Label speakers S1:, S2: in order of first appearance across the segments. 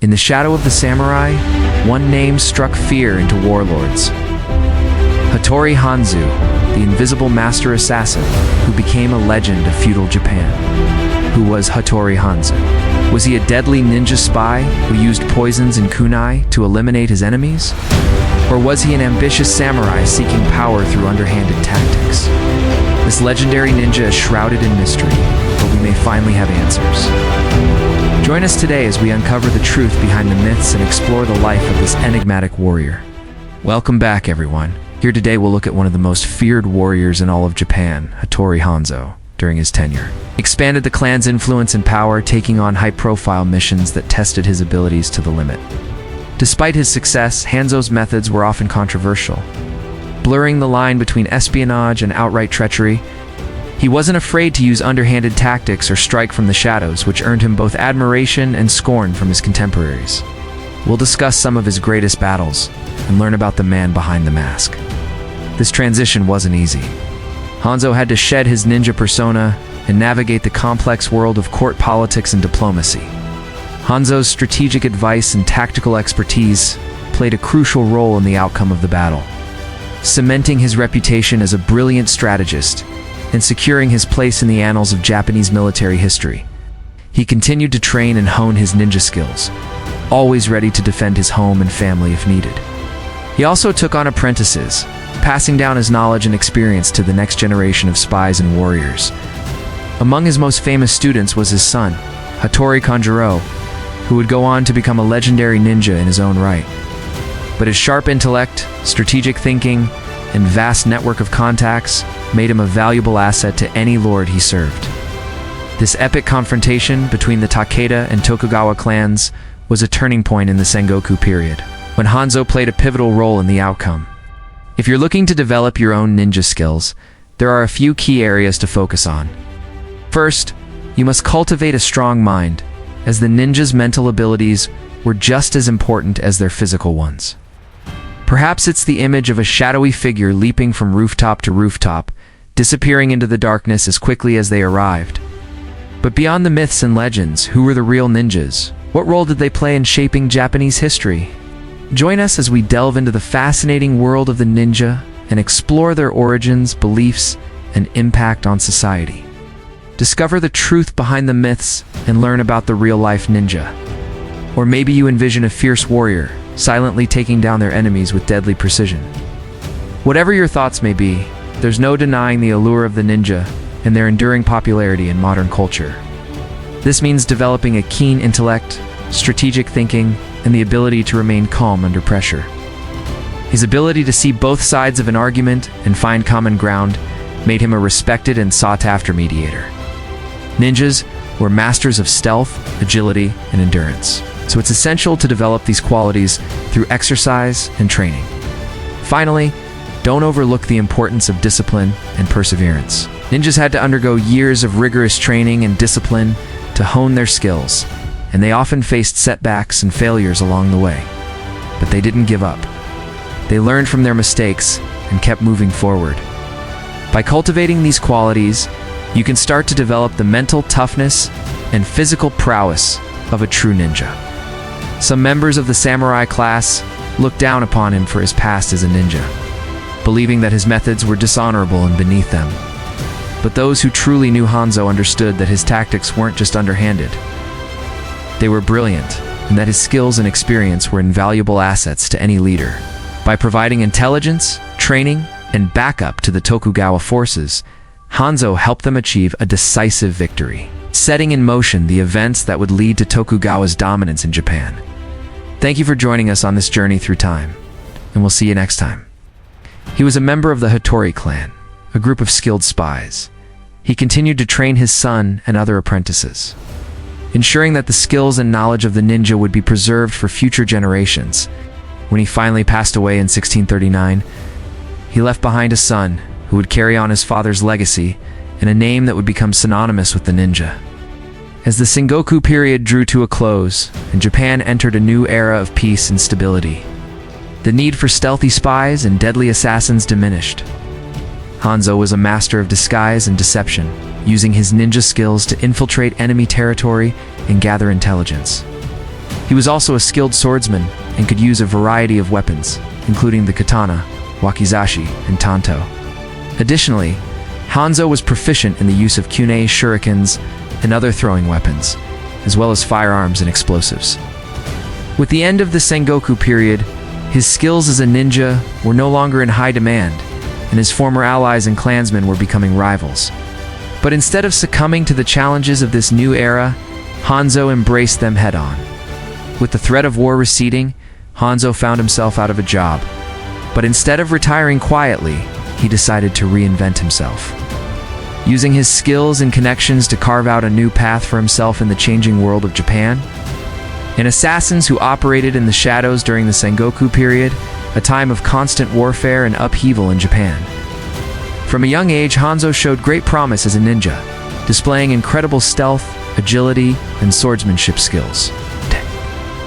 S1: In the shadow of the samurai, one name struck fear into warlords. Hattori Hanzō, the invisible master assassin who became a legend of feudal Japan. Who was Hattori Hanzō? Was he a deadly ninja spy who used poisons and kunai to eliminate his enemies? Or was he an ambitious samurai seeking power through underhanded tactics? This legendary ninja is shrouded in mystery, but we may finally have answers. Join us today as we uncover the truth behind the myths and explore the life of this enigmatic warrior. Welcome back, everyone. Here today we'll look at one of the most feared warriors in all of Japan, Hattori Hanzō, during his tenure. He expanded the clan's influence and power, taking on high-profile missions that tested his abilities to the limit. Despite his success, Hanzō's methods were often controversial. Blurring the line between espionage and outright treachery, he wasn't afraid to use underhanded tactics or strike from the shadows, which earned him both admiration and scorn from his contemporaries. We'll discuss some of his greatest battles and learn about the man behind the mask. This transition wasn't easy. Hanzō had to shed his ninja persona and navigate the complex world of court politics and diplomacy. Hanzō's strategic advice and tactical expertise played a crucial role in the outcome of the battle, cementing his reputation as a brilliant strategist and securing his place in the annals of Japanese military history. He continued to train and hone his ninja skills, always ready to defend his home and family if needed. He also took on apprentices, passing down his knowledge and experience to the next generation of spies and warriors. Among his most famous students was his son, Hattori Hanzō, who would go on to become a legendary ninja in his own right. But his sharp intellect, strategic thinking, and vast network of contacts made him a valuable asset to any lord he served. This epic confrontation between the Takeda and Tokugawa clans was a turning point in the Sengoku period, when Hanzō played a pivotal role in the outcome. If you're looking to develop your own ninja skills, there are a few key areas to focus on. First, you must cultivate a strong mind, as the ninja's mental abilities were just as important as their physical ones. Perhaps it's the image of a shadowy figure leaping from rooftop to rooftop, disappearing into the darkness as quickly as they arrived. But beyond the myths and legends, who were the real ninjas? What role did they play in shaping Japanese history? Join us as we delve into the fascinating world of the ninja and explore their origins, beliefs, and impact on society. Discover the truth behind the myths and learn about the real-life ninja. Or maybe you envision a fierce warrior, silently taking down their enemies with deadly precision. Whatever your thoughts may be, there's no denying the allure of the ninja and their enduring popularity in modern culture. This means developing a keen intellect, strategic thinking, and the ability to remain calm under pressure. His ability to see both sides of an argument and find common ground made him a respected and sought-after mediator. Ninjas were masters of stealth, agility, and endurance, so it's essential to develop these qualities through exercise and training. Finally, don't overlook the importance of discipline and perseverance. Ninjas had to undergo years of rigorous training and discipline to hone their skills, and they often faced setbacks and failures along the way. But they didn't give up. They learned from their mistakes and kept moving forward. By cultivating these qualities, you can start to develop the mental toughness and physical prowess of a true ninja. Some members of the samurai class looked down upon him for his past as a ninja, believing that his methods were dishonorable and beneath them. But those who truly knew Hanzō understood that his tactics weren't just underhanded. They were brilliant, and that his skills and experience were invaluable assets to any leader. By providing intelligence, training, and backup to the Tokugawa forces, Hanzō helped them achieve a decisive victory, setting in motion the events that would lead to Tokugawa's dominance in Japan. Thank you for joining us on this journey through time, and we'll see you next time. He was a member of the Hattori clan, a group of skilled spies. He continued to train his son and other apprentices, ensuring that the skills and knowledge of the ninja would be preserved for future generations. When he finally passed away in 1639, he left behind a son who would carry on his father's legacy and a name that would become synonymous with the ninja. As the Sengoku period drew to a close and Japan entered a new era of peace and stability, the need for stealthy spies and deadly assassins diminished. Hanzō was a master of disguise and deception, using his ninja skills to infiltrate enemy territory and gather intelligence. He was also a skilled swordsman and could use a variety of weapons, including the katana, wakizashi, and tanto. Additionally, Hanzō was proficient in the use of kunai, shurikens, and other throwing weapons, as well as firearms and explosives. With the end of the Sengoku period, his skills as a ninja were no longer in high demand, and his former allies and clansmen were becoming rivals. But instead of succumbing to the challenges of this new era, Hanzō embraced them head-on. With the threat of war receding, Hanzō found himself out of a job. But instead of retiring quietly, he decided to reinvent himself. Using his skills and connections to carve out a new path for himself in the changing world of Japan, and assassins who operated in the shadows during the Sengoku period, a time of constant warfare and upheaval in Japan. From a young age, Hanzō showed great promise as a ninja, displaying incredible stealth, agility, and swordsmanship skills.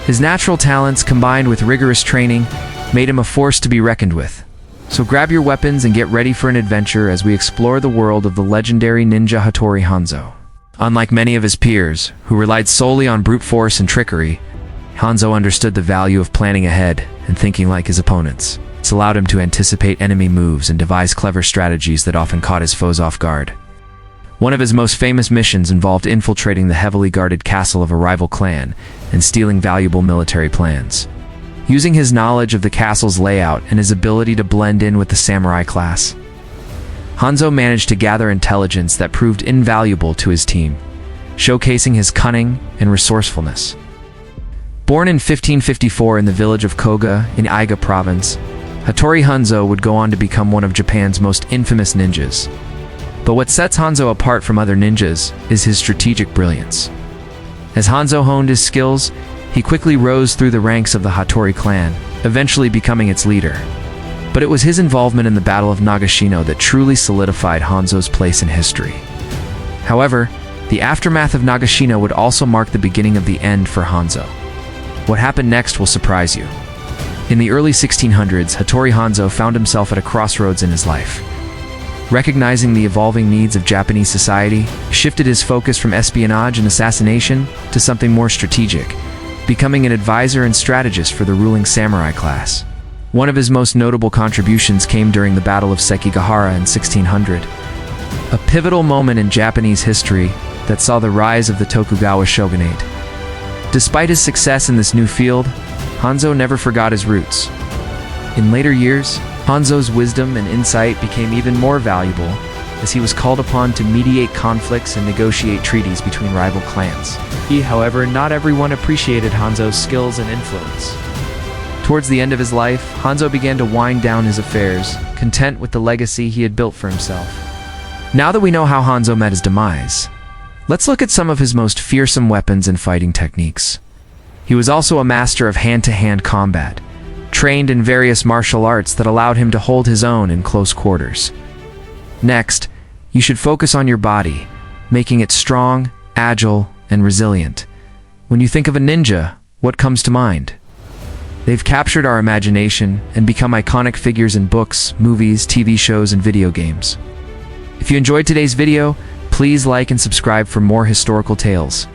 S1: His natural talents, combined with rigorous training, made him a force to be reckoned with. So grab your weapons and get ready for an adventure as we explore the world of the legendary ninja Hattori Hanzō. Unlike many of his peers, who relied solely on brute force and trickery, Hanzō understood the value of planning ahead and thinking like his opponents. This allowed him to anticipate enemy moves and devise clever strategies that often caught his foes off guard. One of his most famous missions involved infiltrating the heavily guarded castle of a rival clan and stealing valuable military plans. Using his knowledge of the castle's layout and his ability to blend in with the samurai class, Hanzō managed to gather intelligence that proved invaluable to his team, showcasing his cunning and resourcefulness. Born in 1554 in the village of Koga in Iga province, Hattori Hanzō would go on to become one of Japan's most infamous ninjas. But what sets Hanzō apart from other ninjas is his strategic brilliance. As Hanzō honed his skills, he quickly rose through the ranks of the Hattori clan, eventually becoming its leader. But it was his involvement in the Battle of Nagashino that truly solidified Hanzō's place in history. However, the aftermath of Nagashino would also mark the beginning of the end for Hanzō. What happened next will surprise you. In the early 1600s, Hattori Hanzō found himself at a crossroads in his life. Recognizing the evolving needs of Japanese society, he shifted his focus from espionage and assassination to something more strategic, becoming an advisor and strategist for the ruling samurai class. One of his most notable contributions came during the Battle of Sekigahara in 1600, a pivotal moment in Japanese history that saw the rise of the Tokugawa shogunate. Despite his success in this new field, Hanzō never forgot his roots. In later years, Hanzō's wisdom and insight became even more valuable as he was called upon to mediate conflicts and negotiate treaties between rival clans. However, not everyone appreciated Hanzō's skills and influence. Towards the end of his life, Hanzō began to wind down his affairs, content with the legacy he had built for himself. Now that we know how Hanzō met his demise, let's look at some of his most fearsome weapons and fighting techniques. He was also a master of hand-to-hand combat, trained in various martial arts that allowed him to hold his own in close quarters. Next, you should focus on your body, making it strong, agile, and resilient. When you think of a ninja, what comes to mind? They've captured our imagination and become iconic figures in books, movies, TV shows, and video games. If you enjoyed today's video, please like and subscribe for more historical tales.